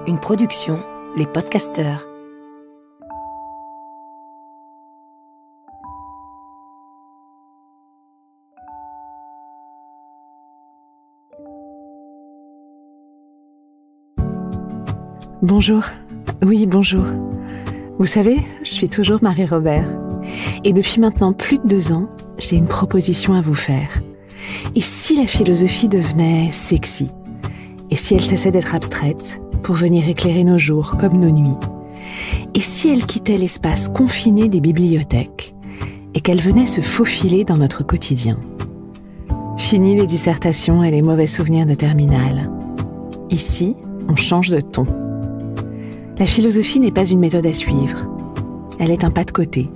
Une production, Les Podcasteurs. Bonjour. Oui, bonjour. Vous savez, je suis toujours Marie-Robert. Et depuis maintenant plus de 2 ans, j'ai une proposition à vous faire. Et si la philosophie devenait sexy? Et si elle cessait d'être abstraite pour venir éclairer nos jours comme nos nuits? Et si elle quittait l'espace confiné des bibliothèques et qu'elle venait se faufiler dans notre quotidien? Fini les dissertations et les mauvais souvenirs de terminale. Ici, on change de ton. La philosophie n'est pas une méthode à suivre. Elle est un pas de côté.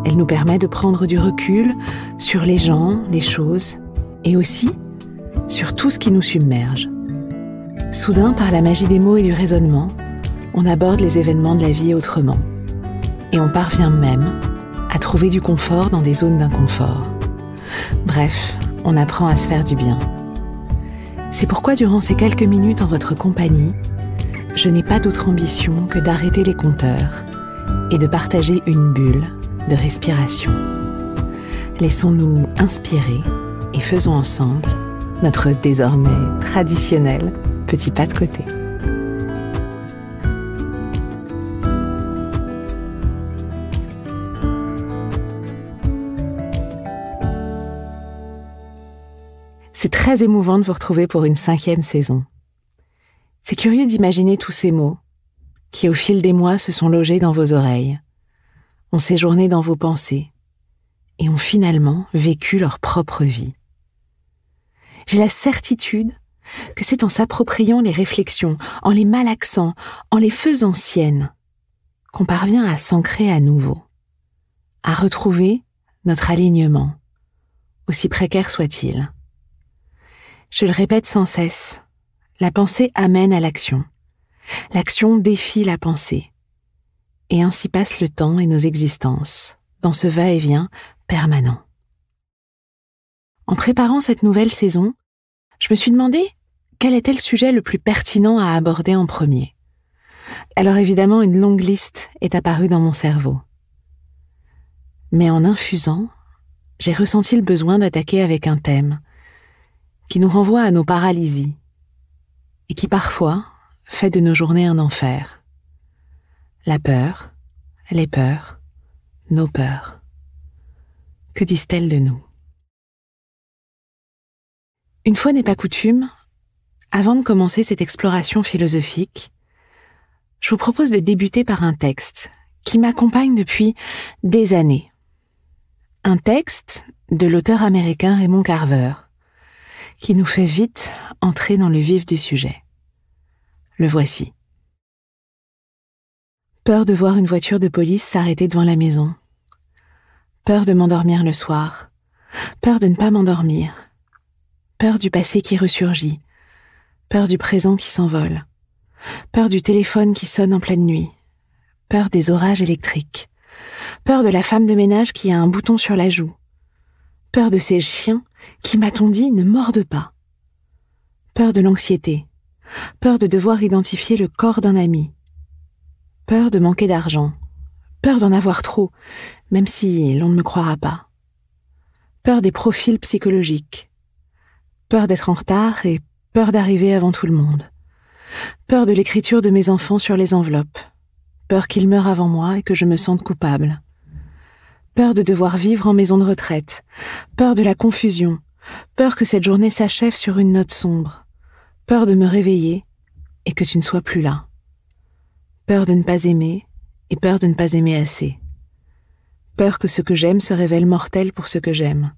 Elle nous permet de prendre du recul sur les gens, les choses, et aussi sur tout ce qui nous submerge. Soudain, par la magie des mots et du raisonnement, on aborde les événements de la vie autrement. Et on parvient même à trouver du confort dans des zones d'inconfort. Bref, on apprend à se faire du bien. C'est pourquoi durant ces quelques minutes en votre compagnie, je n'ai pas d'autre ambition que d'arrêter les compteurs et de partager une bulle de respiration. Laissons-nous inspirer et faisons ensemble notre désormais traditionnel petit pas de côté. C'est très émouvant de vous retrouver pour une 5e saison. C'est curieux d'imaginer tous ces mots qui, au fil des mois, se sont logés dans vos oreilles, ont séjourné dans vos pensées et ont finalement vécu leur propre vie. J'ai la certitude que c'est en s'appropriant les réflexions, en les malaxant, en les faisant siennes, qu'on parvient à s'ancrer à nouveau, à retrouver notre alignement, aussi précaire soit-il. Je le répète sans cesse, la pensée amène à l'action. L'action défie la pensée. Et ainsi passe le temps et nos existences, dans ce va-et-vient permanent. En préparant cette nouvelle saison, je me suis demandé quel était le sujet le plus pertinent à aborder en premier. Alors évidemment, une longue liste est apparue dans mon cerveau. Mais en infusant, j'ai ressenti le besoin d'attaquer avec un thème qui nous renvoie à nos paralysies et qui parfois fait de nos journées un enfer. La peur, les peurs, nos peurs. Que disent-elles de nous? Une fois n'est pas coutume, avant de commencer cette exploration philosophique, je vous propose de débuter par un texte qui m'accompagne depuis des années. Un texte de l'auteur américain Raymond Carver, qui nous fait vite entrer dans le vif du sujet. Le voici. Peur de voir une voiture de police s'arrêter devant la maison. Peur de m'endormir le soir. Peur de ne pas m'endormir. Peur du passé qui ressurgit. Peur du présent qui s'envole. Peur du téléphone qui sonne en pleine nuit. Peur des orages électriques. Peur de la femme de ménage qui a un bouton sur la joue. Peur de ces chiens qui, m'a-t-on dit, ne mordent pas. Peur de l'anxiété. Peur de devoir identifier le corps d'un ami. Peur de manquer d'argent. Peur d'en avoir trop, même si l'on ne me croira pas. Peur des profils psychologiques. Peur d'être en retard et peur d'arriver avant tout le monde. Peur de l'écriture de mes enfants sur les enveloppes. Peur qu'ils meurent avant moi et que je me sente coupable. Peur de devoir vivre en maison de retraite. Peur de la confusion. Peur que cette journée s'achève sur une note sombre. Peur de me réveiller et que tu ne sois plus là. Peur de ne pas aimer et peur de ne pas aimer assez. Peur que ce que j'aime se révèle mortel pour ce que j'aime.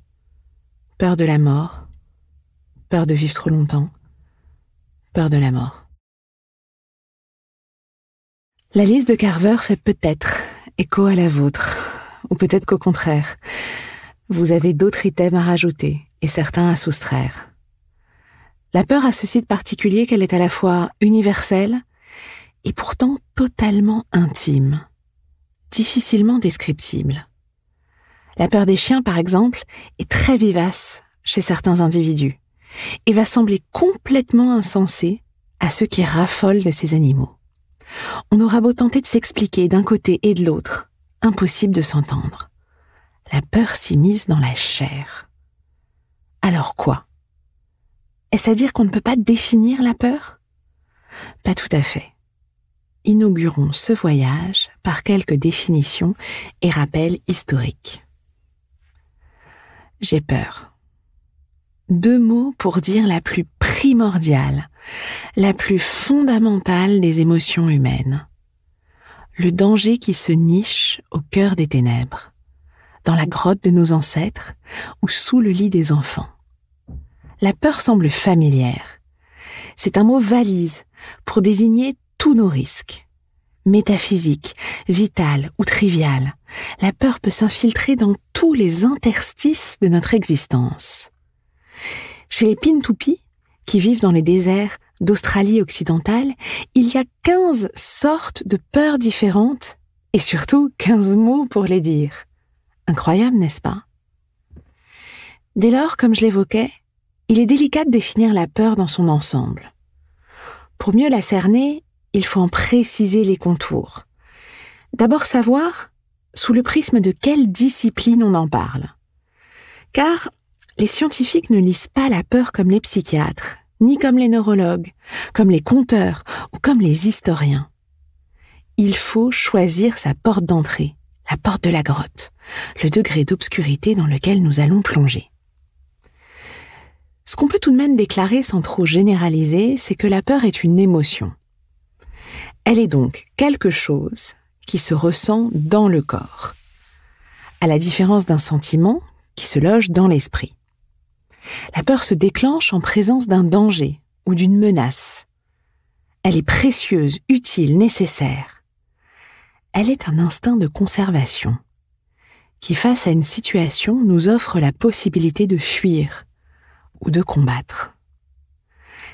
Peur de la mort. Peur de vivre trop longtemps. Peur de la mort. La liste de Carver fait peut-être écho à la vôtre, ou peut-être qu'au contraire, vous avez d'autres items à rajouter et certains à soustraire. La peur a ceci de particulier qu'elle est à la fois universelle et pourtant totalement intime, difficilement descriptible. La peur des chiens, par exemple, est très vivace chez certains individus et va sembler complètement insensée à ceux qui raffolent de ces animaux. On aura beau tenter de s'expliquer d'un côté et de l'autre, impossible de s'entendre. La peur s'immisce dans la chair. Alors quoi? Est-ce à dire qu'on ne peut pas définir la peur? Pas tout à fait. Inaugurons ce voyage par quelques définitions et rappels historiques. J'ai peur. 2 mots pour dire la plus primordiale, la plus fondamentale des émotions humaines. Le danger qui se niche au cœur des ténèbres, dans la grotte de nos ancêtres ou sous le lit des enfants. La peur semble familière. C'est un mot valise pour désigner tous nos risques. Métaphysique, vital ou trivial, la peur peut s'infiltrer dans tous les interstices de notre existence. Chez les Pintupi, qui vivent dans les déserts d'Australie occidentale, il y a 15 sortes de peurs différentes et surtout 15 mots pour les dire. Incroyable, n'est-ce pas? Dès lors, comme je l'évoquais, il est délicat de définir la peur dans son ensemble. Pour mieux la cerner, il faut en préciser les contours. D'abord savoir sous le prisme de quelle discipline on en parle. Car les scientifiques ne lisent pas la peur comme les psychiatres, ni comme les neurologues, comme les conteurs ou comme les historiens. Il faut choisir sa porte d'entrée, la porte de la grotte, le degré d'obscurité dans lequel nous allons plonger. Ce qu'on peut tout de même déclarer sans trop généraliser, c'est que la peur est une émotion. Elle est donc quelque chose qui se ressent dans le corps, à la différence d'un sentiment qui se loge dans l'esprit. La peur se déclenche en présence d'un danger ou d'une menace. Elle est précieuse, utile, nécessaire. Elle est un instinct de conservation qui, face à une situation, nous offre la possibilité de fuir ou de combattre.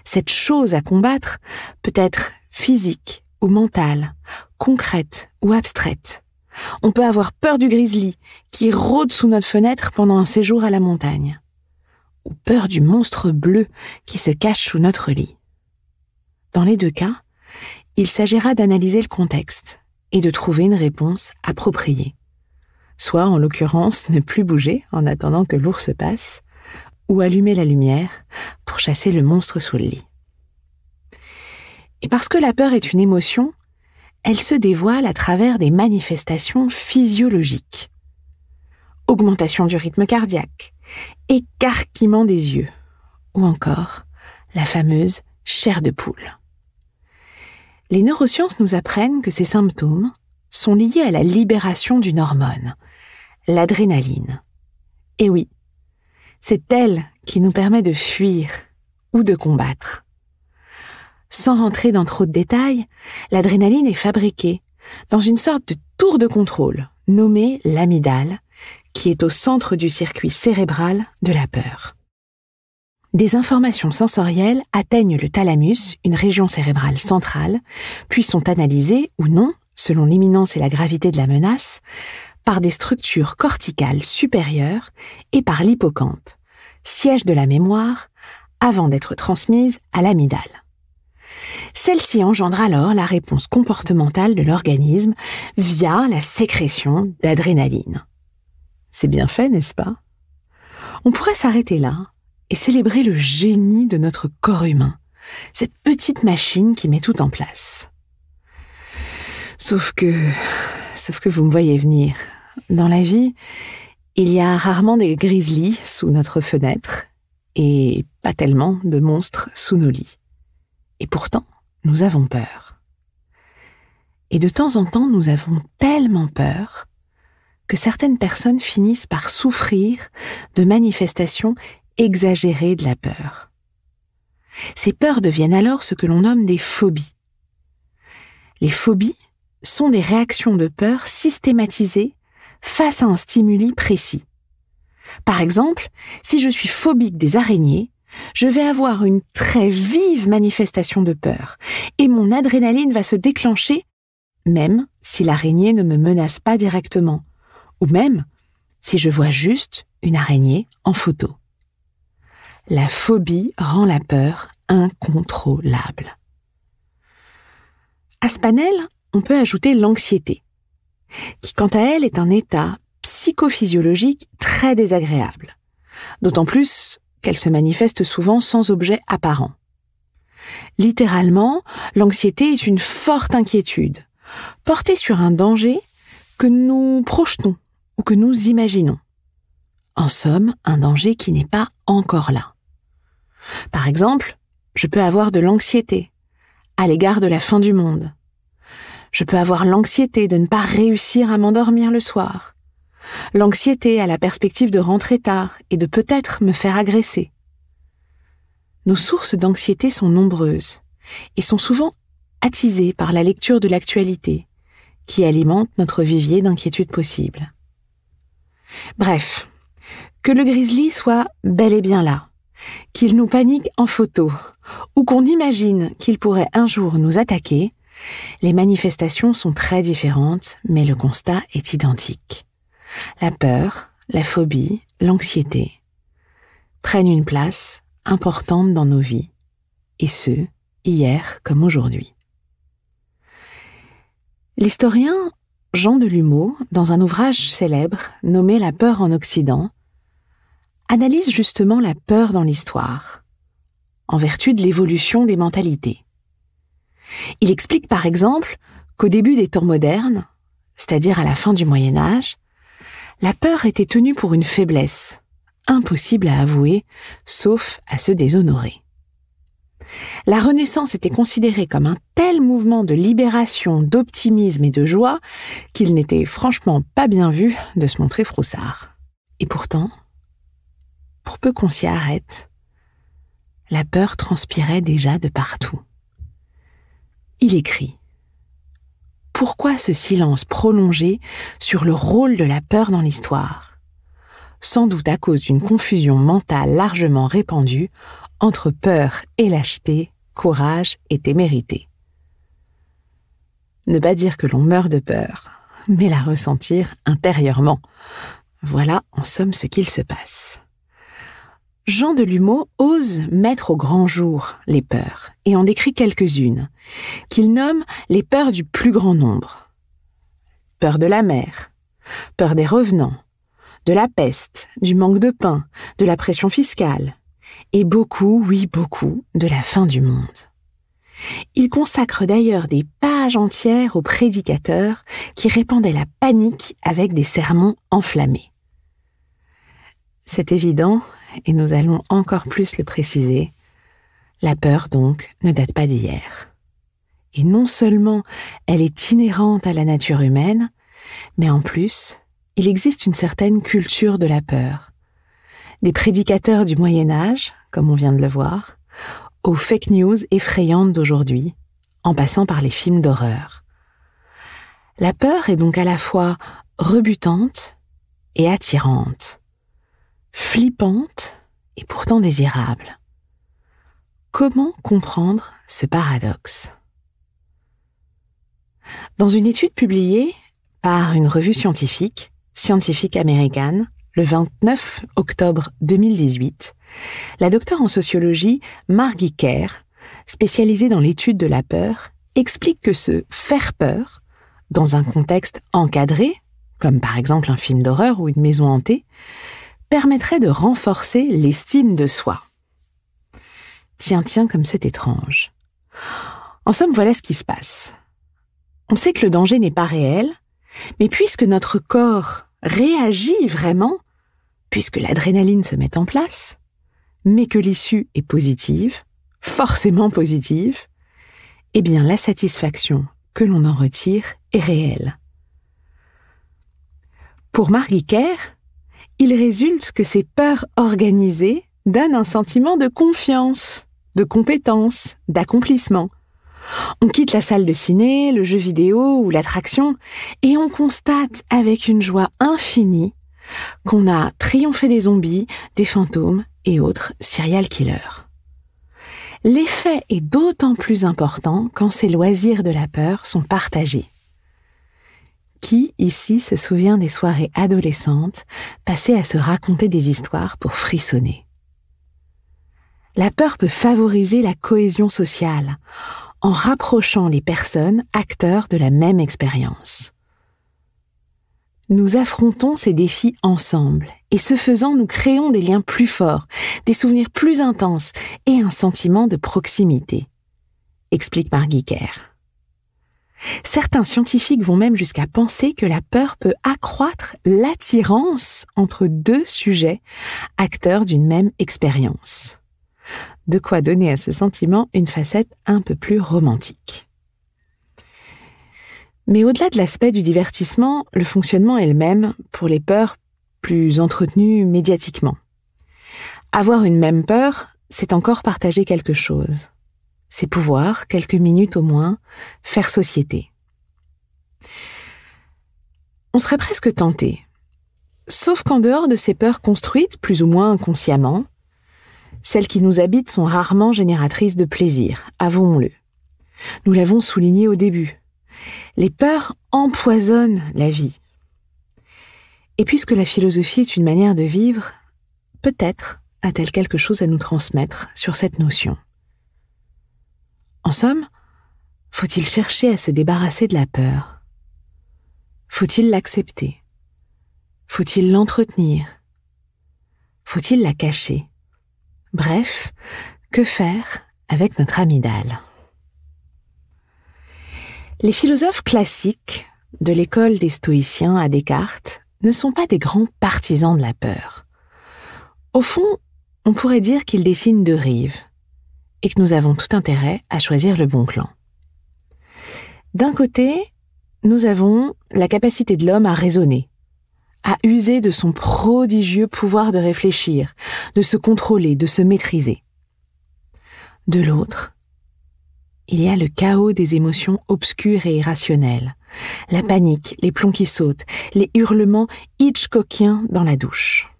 Cette chose à combattre peut être physique ou mentale, concrète ou abstraite. On peut avoir peur du grizzly qui rôde sous notre fenêtre pendant un séjour à la montagne, ou peur du monstre bleu qui se cache sous notre lit. Dans les 2 cas, il s'agira d'analyser le contexte et de trouver une réponse appropriée. Soit, en l'occurrence, ne plus bouger en attendant que l'ours passe, ou allumer la lumière pour chasser le monstre sous le lit. Et parce que la peur est une émotion, elle se dévoile à travers des manifestations physiologiques. Augmentation du rythme cardiaque, écarquillement des yeux, ou encore la fameuse chair de poule. Les neurosciences nous apprennent que ces symptômes sont liés à la libération d'une hormone, l'adrénaline. Et oui, c'est elle qui nous permet de fuir ou de combattre. Sans rentrer dans trop de détails, l'adrénaline est fabriquée dans une sorte de tour de contrôle nommée l'amygdale, qui est au centre du circuit cérébral de la peur. Des informations sensorielles atteignent le thalamus, une région cérébrale centrale, puis sont analysées ou non, selon l'imminence et la gravité de la menace, par des structures corticales supérieures et par l'hippocampe, siège de la mémoire, avant d'être transmise à l'amygdale. Celle-ci engendre alors la réponse comportementale de l'organisme via la sécrétion d'adrénaline. C'est bien fait, n'est-ce pas? On pourrait s'arrêter là et célébrer le génie de notre corps humain, cette petite machine qui met tout en place. Sauf que vous me voyez venir. Dans la vie, il y a rarement des grizzlies sous notre fenêtre et pas tellement de monstres sous nos lits. Et pourtant, nous avons peur. Et de temps en temps, nous avons tellement peur que certaines personnes finissent par souffrir de manifestations exagérées de la peur. Ces peurs deviennent alors ce que l'on nomme des phobies. Les phobies sont des réactions de peur systématisées face à un stimuli précis. Par exemple, si je suis phobique des araignées, je vais avoir une très vive manifestation de peur et mon adrénaline va se déclencher même si l'araignée ne me menace pas directement ou même si je vois juste une araignée en photo. la phobie rend la peur incontrôlable. À ce panel, on peut ajouter l'anxiété, qui quant à elle est un état psychophysiologique très désagréable, d'autant plus qu'elle se manifeste souvent sans objet apparent. Littéralement, l'anxiété est une forte inquiétude, portée sur un danger que nous projetons ou que nous imaginons. En somme, un danger qui n'est pas encore là. Par exemple, je peux avoir de l'anxiété à l'égard de la fin du monde. Je peux avoir l'anxiété de ne pas réussir à m'endormir le soir. L'anxiété à la perspective de rentrer tard et de peut-être me faire agresser. Nos sources d'anxiété sont nombreuses et sont souvent attisées par la lecture de l'actualité, qui alimente notre vivier d'inquiétudes possibles. Bref, que le grizzly soit bel et bien là, qu'il nous panique en photo, ou qu'on imagine qu'il pourrait un jour nous attaquer, les manifestations sont très différentes, mais le constat est identique. La peur, la phobie, l'anxiété prennent une place importante dans nos vies, et ce, hier comme aujourd'hui. L'historien Jean Delumeau, dans un ouvrage célèbre nommé « La peur en Occident », analyse justement la peur dans l'histoire, en vertu de l'évolution des mentalités. Il explique par exemple qu'au début des temps modernes, c'est-à-dire à la fin du Moyen-Âge, la peur était tenue pour une faiblesse, impossible à avouer, sauf à se déshonorer. La Renaissance était considérée comme un tel mouvement de libération, d'optimisme et de joie qu'il n'était franchement pas bien vu de se montrer froussard. Et pourtant, pour peu qu'on s'y arrête, la peur transpirait déjà de partout. Il écrit « Pourquoi ce silence prolongé sur le rôle de la peur dans l'histoire ? Sans doute à cause d'une confusion mentale largement répandue entre peur et lâcheté, courage et témérité. Ne pas dire que l'on meurt de peur, mais la ressentir intérieurement. Voilà en somme ce qu'il se passe. » Jean Delumeau ose mettre au grand jour les peurs et en décrit quelques-unes, qu'il nomme les peurs du plus grand nombre. Peur de la mer, peur des revenants, de la peste, du manque de pain, de la pression fiscale, et beaucoup, oui beaucoup, de la fin du monde. Il consacre d'ailleurs des pages entières aux prédicateurs qui répandaient la panique avec des sermons enflammés. C'est évident, et nous allons encore plus le préciser, la peur donc ne date pas d'hier. Et non seulement elle est inhérente à la nature humaine, mais en plus, il existe une certaine culture de la peur. Des prédicateurs du Moyen-Âge, comme on vient de le voir, aux fake news effrayantes d'aujourd'hui, en passant par les films d'horreur. La peur est donc à la fois rebutante et attirante, flippante et pourtant désirable. Comment comprendre ce paradoxe ? Dans une étude publiée par une revue scientifique, Scientific American, le 29 octobre 2018, la docteure en sociologie Margit Kerr, spécialisée dans l'étude de la peur, explique que se faire peur, dans un contexte encadré, comme par exemple un film d'horreur ou une maison hantée, permettrait de renforcer l'estime de soi. Tiens, comme c'est étrange. En somme, voilà ce qui se passe. On sait que le danger n'est pas réel, mais puisque notre corps réagit vraiment, puisque l'adrénaline se met en place, mais que l'issue est positive, forcément positive, eh bien la satisfaction que l'on en retire est réelle. Pour Margit Kerr, il résulte que ces peurs organisées donnent un sentiment de confiance, de compétence, d'accomplissement. On quitte la salle de ciné, le jeu vidéo ou l'attraction et on constate avec une joie infinie qu'on a triomphé des zombies, des fantômes et autres serial killers. L'effet est d'autant plus important quand ces loisirs de la peur sont partagés. Qui, ici, se souvient des soirées adolescentes passées à se raconter des histoires pour frissonner ? La peur peut favoriser la cohésion sociale en rapprochant les personnes acteurs de la même expérience. Nous affrontons ces défis ensemble et ce faisant, nous créons des liens plus forts, des souvenirs plus intenses et un sentiment de proximité, explique Margit Kerr. Certains scientifiques vont même jusqu'à penser que la peur peut accroître l'attirance entre deux sujets acteurs d'une même expérience. De quoi donner à ce sentiment une facette un peu plus romantique. Mais au-delà de l'aspect du divertissement, le fonctionnement est le même pour les peurs plus entretenues médiatiquement. Avoir une même peur, c'est encore partager quelque chose. C'est pouvoir, quelques minutes au moins, faire société. On serait presque tenté. Sauf qu'en dehors de ces peurs construites, plus ou moins inconsciemment, celles qui nous habitent sont rarement génératrices de plaisir, avouons-le. Nous l'avons souligné au début. Les peurs empoisonnent la vie. Et puisque la philosophie est une manière de vivre, peut-être a-t-elle quelque chose à nous transmettre sur cette notion. En somme, faut-il chercher à se débarrasser de la peur? Faut-il l'accepter? Faut-il l'entretenir? Faut-il la cacher? Bref, que faire avec notre amygdale? Les philosophes classiques, de l'école des stoïciens à Descartes, ne sont pas des grands partisans de la peur. Au fond, on pourrait dire qu'ils dessinent deux rives, et que nous avons tout intérêt à choisir le bon clan. D'un côté, nous avons la capacité de l'homme à raisonner, à user de son prodigieux pouvoir de réfléchir, de se contrôler, de se maîtriser. De l'autre, il y a le chaos des émotions obscures et irrationnelles, la panique, les plombs qui sautent, les hurlements hitchcockiens dans la douche.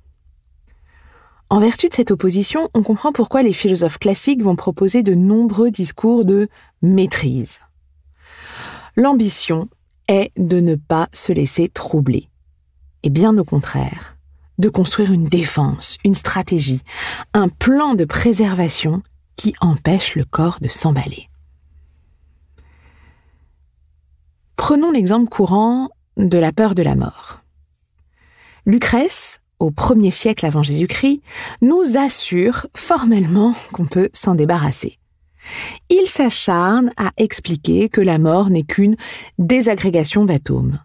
En vertu de cette opposition, on comprend pourquoi les philosophes classiques vont proposer de nombreux discours de maîtrise. L'ambition est de ne pas se laisser troubler. Et bien au contraire, de construire une défense, une stratégie, un plan de préservation qui empêche le corps de s'emballer. Prenons l'exemple courant de la peur de la mort. Lucrèce, au 1er siècle avant Jésus-Christ, nous assure formellement qu'on peut s'en débarrasser. Il s'acharne à expliquer que la mort n'est qu'une désagrégation d'atomes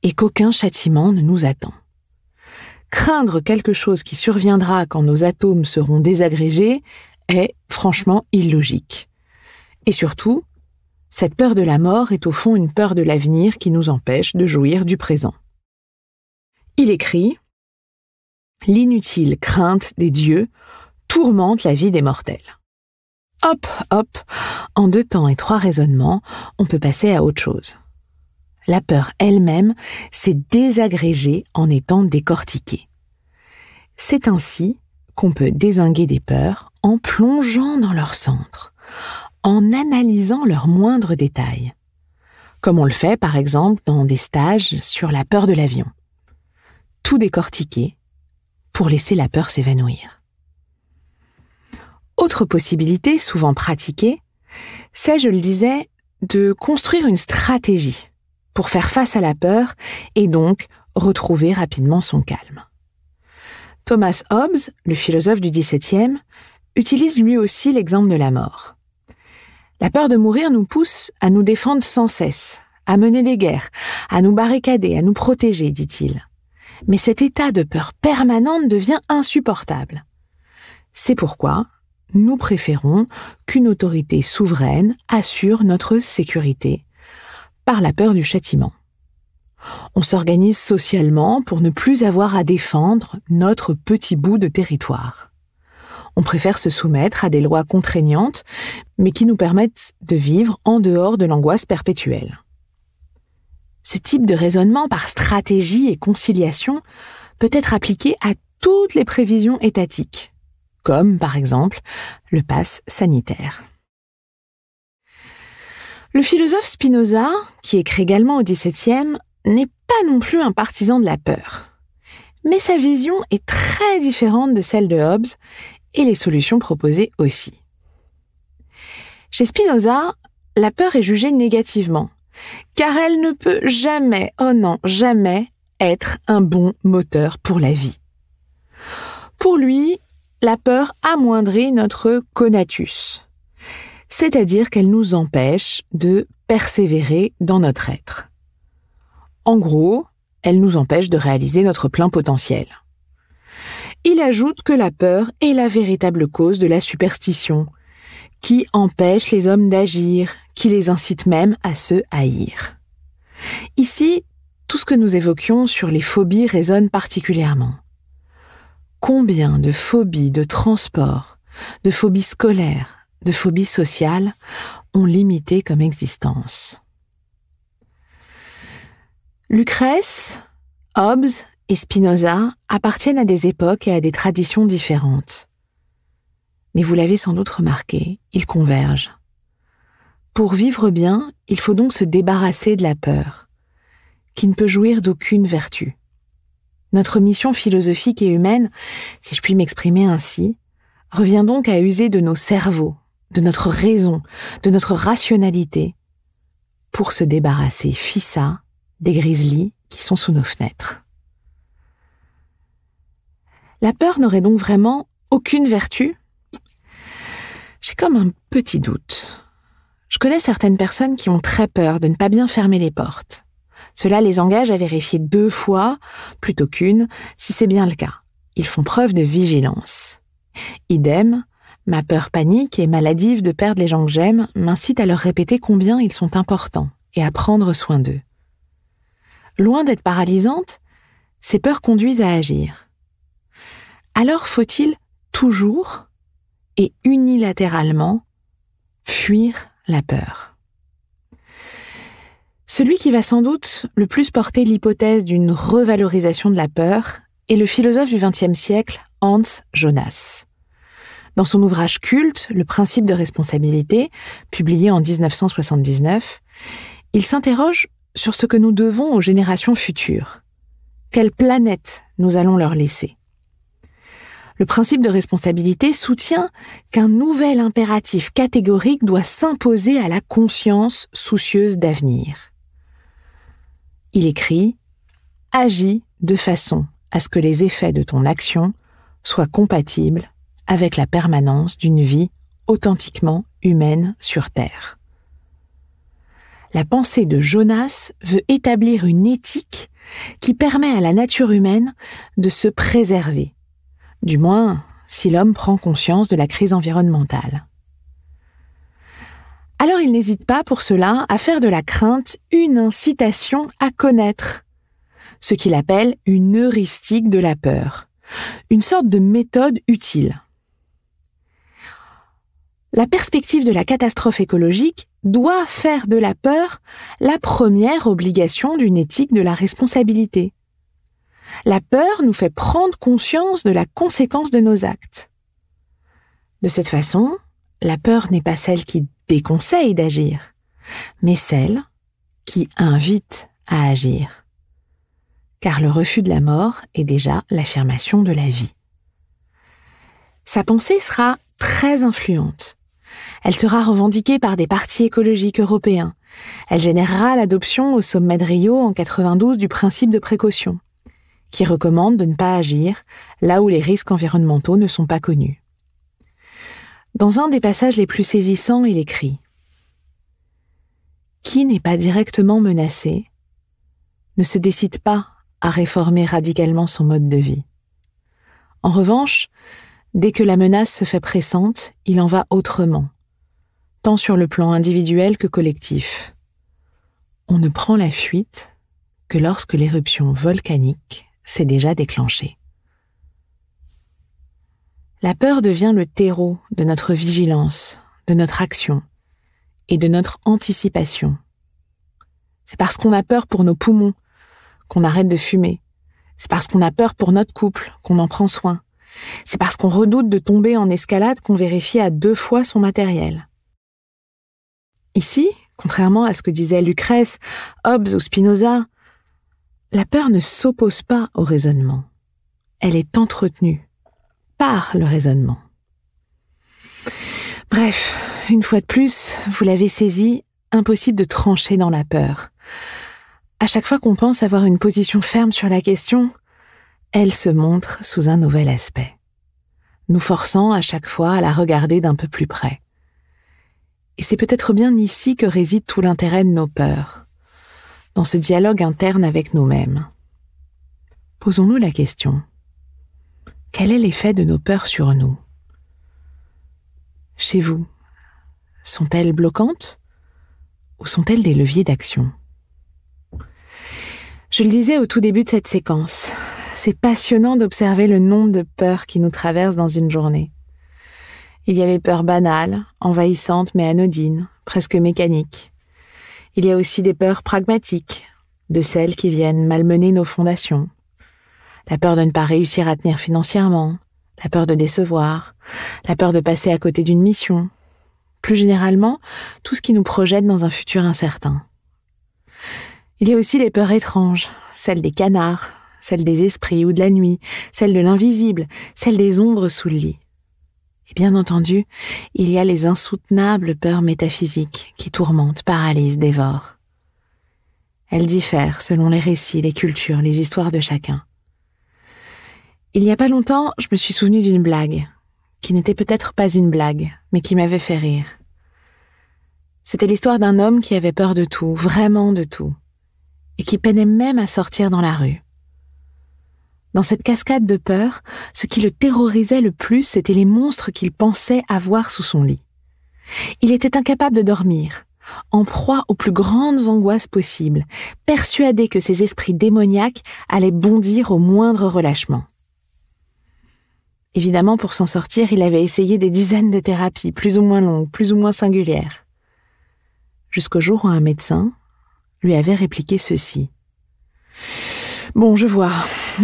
et qu'aucun châtiment ne nous attend. Craindre quelque chose qui surviendra quand nos atomes seront désagrégés est franchement illogique. Et surtout, cette peur de la mort est au fond une peur de l'avenir qui nous empêche de jouir du présent. Il écrit « L'inutile crainte des dieux tourmente la vie des mortels. » Hop, hop, en 2 temps et 3 raisonnements, on peut passer à autre chose. La peur elle-même s'est désagrégée en étant décortiquée. C'est ainsi qu'on peut dézinguer des peurs en plongeant dans leur centre, en analysant leurs moindres détails, comme on le fait par exemple dans des stages sur la peur de l'avion. Tout décortiquer pour laisser la peur s'évanouir. Autre possibilité souvent pratiquée, c'est, je le disais, de construire une stratégie pour faire face à la peur et donc retrouver rapidement son calme. Thomas Hobbes, le philosophe du XVIIe, utilise lui aussi l'exemple de la mort. La peur de mourir nous pousse à nous défendre sans cesse, à mener des guerres, à nous barricader, à nous protéger, dit-il. Mais cet état de peur permanente devient insupportable. C'est pourquoi nous préférons qu'une autorité souveraine assure notre sécurité par la peur du châtiment. On s'organise socialement pour ne plus avoir à défendre notre petit bout de territoire. On préfère se soumettre à des lois contraignantes, mais qui nous permettent de vivre en dehors de l'angoisse perpétuelle. Ce type de raisonnement par stratégie et conciliation peut être appliqué à toutes les prévisions étatiques, comme par exemple le pass sanitaire. Le philosophe Spinoza, qui écrit également au XVIIe, n'est pas non plus un partisan de la peur. Mais sa vision est très différente de celle de Hobbes et les solutions proposées aussi. Chez Spinoza, la peur est jugée négativement, car elle ne peut jamais, oh non, jamais, être un bon moteur pour la vie. Pour lui, la peur amoindrit notre conatus, c'est-à-dire qu'elle nous empêche de persévérer dans notre être. En gros, elle nous empêche de réaliser notre plein potentiel. Il ajoute que la peur est la véritable cause de la superstition, qui empêche les hommes d'agir, qui les incite même à se haïr. Ici, tout ce que nous évoquions sur les phobies résonne particulièrement. Combien de phobies de transport, de phobies scolaires, de phobies sociales ont limité comme existence? Lucrèce, Hobbes et Spinoza appartiennent à des époques et à des traditions différentes. Mais vous l'avez sans doute remarqué, ils convergent. Pour vivre bien, il faut donc se débarrasser de la peur, qui ne peut jouir d'aucune vertu. Notre mission philosophique et humaine, si je puis m'exprimer ainsi, revient donc à user de nos cerveaux, de notre raison, de notre rationalité, pour se débarrasser fissa des grizzlies qui sont sous nos fenêtres. La peur n'aurait donc vraiment aucune vertu? J'ai comme un petit doute. Je connais certaines personnes qui ont très peur de ne pas bien fermer les portes. Cela les engage à vérifier 2 fois, plutôt qu'1, si c'est bien le cas. Ils font preuve de vigilance. Idem, ma peur panique et maladive de perdre les gens que j'aime m'incite à leur répéter combien ils sont importants et à prendre soin d'eux. Loin d'être paralysantes, ces peurs conduisent à agir. Alors faut-il toujours et unilatéralement fuir la peur? Celui qui va sans doute le plus porter l'hypothèse d'une revalorisation de la peur est le philosophe du XXe siècle, Hans Jonas. Dans son ouvrage culte, Le principe de responsabilité, publié en 1979, il s'interroge sur ce que nous devons aux générations futures. Quelle planète nous allons leur laisser? Le principe de responsabilité soutient qu'un nouvel impératif catégorique doit s'imposer à la conscience soucieuse d'avenir. Il écrit « Agis de façon à ce que les effets de ton action soient compatibles avec la permanence d'une vie authentiquement humaine sur Terre. » La pensée de Jonas veut établir une éthique qui permet à la nature humaine de se préserver, du moins si l'homme prend conscience de la crise environnementale. Alors il n'hésite pas pour cela à faire de la crainte une incitation à connaître, ce qu'il appelle une heuristique de la peur, une sorte de méthode utile. La perspective de la catastrophe écologique doit faire de la peur la première obligation d'une éthique de la responsabilité. La peur nous fait prendre conscience de la conséquence de nos actes. De cette façon, la peur n'est pas celle qui déconseille d'agir, mais celle qui invite à agir. Car le refus de la mort est déjà l'affirmation de la vie. Sa pensée sera très influente. Elle sera revendiquée par des partis écologiques européens. Elle générera l'adoption au sommet de Rio en 92 du principe de précaution, qui recommande de ne pas agir là où les risques environnementaux ne sont pas connus. Dans un des passages les plus saisissants, il écrit « Qui n'est pas directement menacé ne se décide pas à réformer radicalement son mode de vie. En revanche, dès que la menace se fait pressante, il en va autrement, tant sur le plan individuel que collectif. On ne prend la fuite que lorsque l'éruption volcanique s'est déjà déclenchée. » La peur devient le terreau de notre vigilance, de notre action et de notre anticipation. C'est parce qu'on a peur pour nos poumons qu'on arrête de fumer. C'est parce qu'on a peur pour notre couple qu'on en prend soin. C'est parce qu'on redoute de tomber en escalade qu'on vérifie à 2 fois son matériel. Ici, contrairement à ce que disaient Lucrèce, Hobbes ou Spinoza, la peur ne s'oppose pas au raisonnement. Elle est entretenue par le raisonnement. Bref, une fois de plus, vous l'avez saisi, impossible de trancher dans la peur. À chaque fois qu'on pense avoir une position ferme sur la question, elle se montre sous un nouvel aspect, nous forçant à chaque fois à la regarder d'un peu plus près. Et c'est peut-être bien ici que réside tout l'intérêt de nos peurs, dans ce dialogue interne avec nous-mêmes. Posons-nous la question. Quel est l'effet de nos peurs sur nous ? Chez vous, sont-elles bloquantes ou sont-elles des leviers d'action ? Je le disais au tout début de cette séquence, c'est passionnant d'observer le nombre de peurs qui nous traversent dans une journée. Il y a les peurs banales, envahissantes mais anodines, presque mécaniques. Il y a aussi des peurs pragmatiques, de celles qui viennent malmener nos fondations. La peur de ne pas réussir à tenir financièrement, la peur de décevoir, la peur de passer à côté d'une mission. Plus généralement, tout ce qui nous projette dans un futur incertain. Il y a aussi les peurs étranges, celles des canards, celles des esprits ou de la nuit, celles de l'invisible, celles des ombres sous le lit. Et bien entendu, il y a les insoutenables peurs métaphysiques qui tourmentent, paralysent, dévorent. Elles diffèrent selon les récits, les cultures, les histoires de chacun. Il n'y a pas longtemps, je me suis souvenu d'une blague, qui n'était peut-être pas une blague, mais qui m'avait fait rire. C'était l'histoire d'un homme qui avait peur de tout, vraiment de tout, et qui peinait même à sortir dans la rue. Dans cette cascade de peur, ce qui le terrorisait le plus, c'était les monstres qu'il pensait avoir sous son lit. Il était incapable de dormir, en proie aux plus grandes angoisses possibles, persuadé que ces esprits démoniaques allaient bondir au moindre relâchement. Évidemment, pour s'en sortir, il avait essayé des dizaines de thérapies, plus ou moins longues, plus ou moins singulières. Jusqu'au jour où un médecin lui avait répliqué ceci. « Bon, je vois,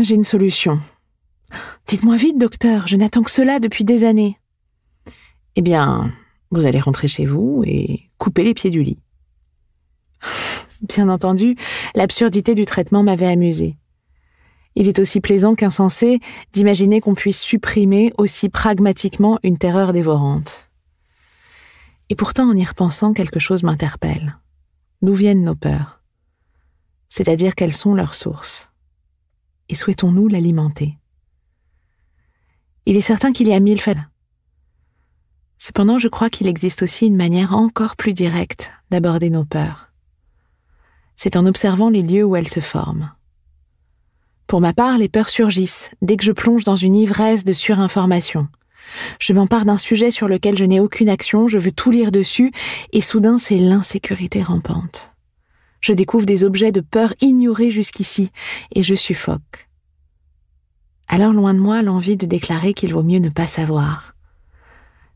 j'ai une solution. Dites-moi vite, docteur, je n'attends que cela depuis des années. » Eh bien, vous allez rentrer chez vous et couper les pieds du lit. Bien entendu, l'absurdité du traitement m'avait amusée. Il est aussi plaisant qu'insensé d'imaginer qu'on puisse supprimer aussi pragmatiquement une terreur dévorante. Et pourtant, en y repensant, quelque chose m'interpelle. D'où viennent nos peurs ? C'est-à-dire quelles sont leurs sources ? Et souhaitons-nous l'alimenter ? Il est certain qu'il y a 1000 faits. Cependant, je crois qu'il existe aussi une manière encore plus directe d'aborder nos peurs. C'est en observant les lieux où elles se forment. Pour ma part, les peurs surgissent dès que je plonge dans une ivresse de surinformation. Je m'empare d'un sujet sur lequel je n'ai aucune action, je veux tout lire dessus, et soudain c'est l'insécurité rampante. Je découvre des objets de peur ignorés jusqu'ici, et je suffoque. Alors loin de moi l'envie de déclarer qu'il vaut mieux ne pas savoir.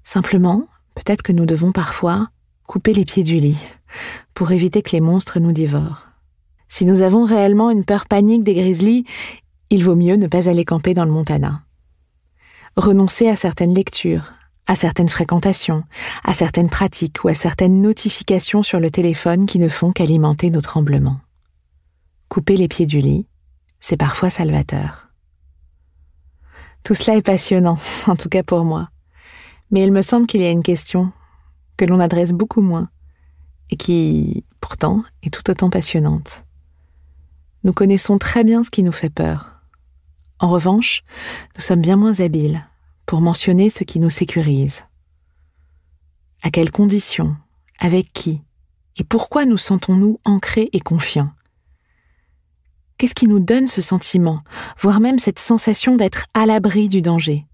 Simplement, peut-être que nous devons parfois couper les pieds du lit, pour éviter que les monstres nous dévorent. Si nous avons réellement une peur panique des grizzlies, il vaut mieux ne pas aller camper dans le Montana. Renoncer à certaines lectures, à certaines fréquentations, à certaines pratiques ou à certaines notifications sur le téléphone qui ne font qu'alimenter nos tremblements. Couper les pieds du lit, c'est parfois salvateur. Tout cela est passionnant, en tout cas pour moi. Mais il me semble qu'il y a une question que l'on adresse beaucoup moins et qui, pourtant, est tout autant passionnante. Nous connaissons très bien ce qui nous fait peur. En revanche, nous sommes bien moins habiles pour mentionner ce qui nous sécurise. À quelles conditions, avec qui, et pourquoi nous sentons-nous ancrés et confiants ? Qu'est-ce qui nous donne ce sentiment, voire même cette sensation d'être à l'abri du danger ?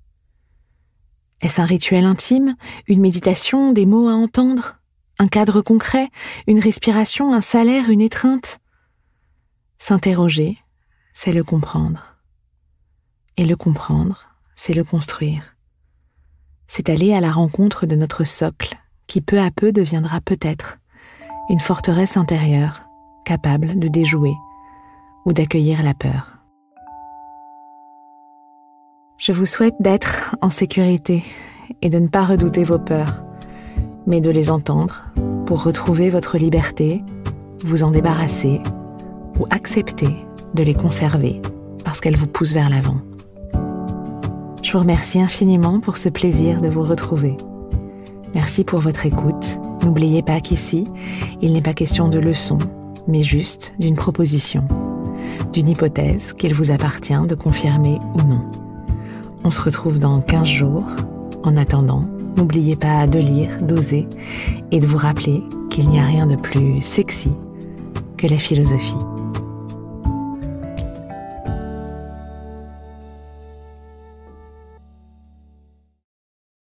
Est-ce un rituel intime, une méditation, des mots à entendre, un cadre concret, une respiration, un salaire, une étreinte ? S'interroger, c'est le comprendre. Et le comprendre, c'est le construire. C'est aller à la rencontre de notre socle, qui peu à peu deviendra peut-être une forteresse intérieure, capable de déjouer ou d'accueillir la peur. Je vous souhaite d'être en sécurité et de ne pas redouter vos peurs, mais de les entendre pour retrouver votre liberté, vous en débarrasser ou accepter de les conserver parce qu'elles vous poussent vers l'avant. Je vous remercie infiniment pour ce plaisir de vous retrouver. Merci pour votre écoute. N'oubliez pas qu'ici, il n'est pas question de leçons, mais juste d'une proposition, d'une hypothèse qu'il vous appartient de confirmer ou non. On se retrouve dans 15 jours. En attendant, n'oubliez pas de lire, d'oser et de vous rappeler qu'il n'y a rien de plus sexy que la philosophie.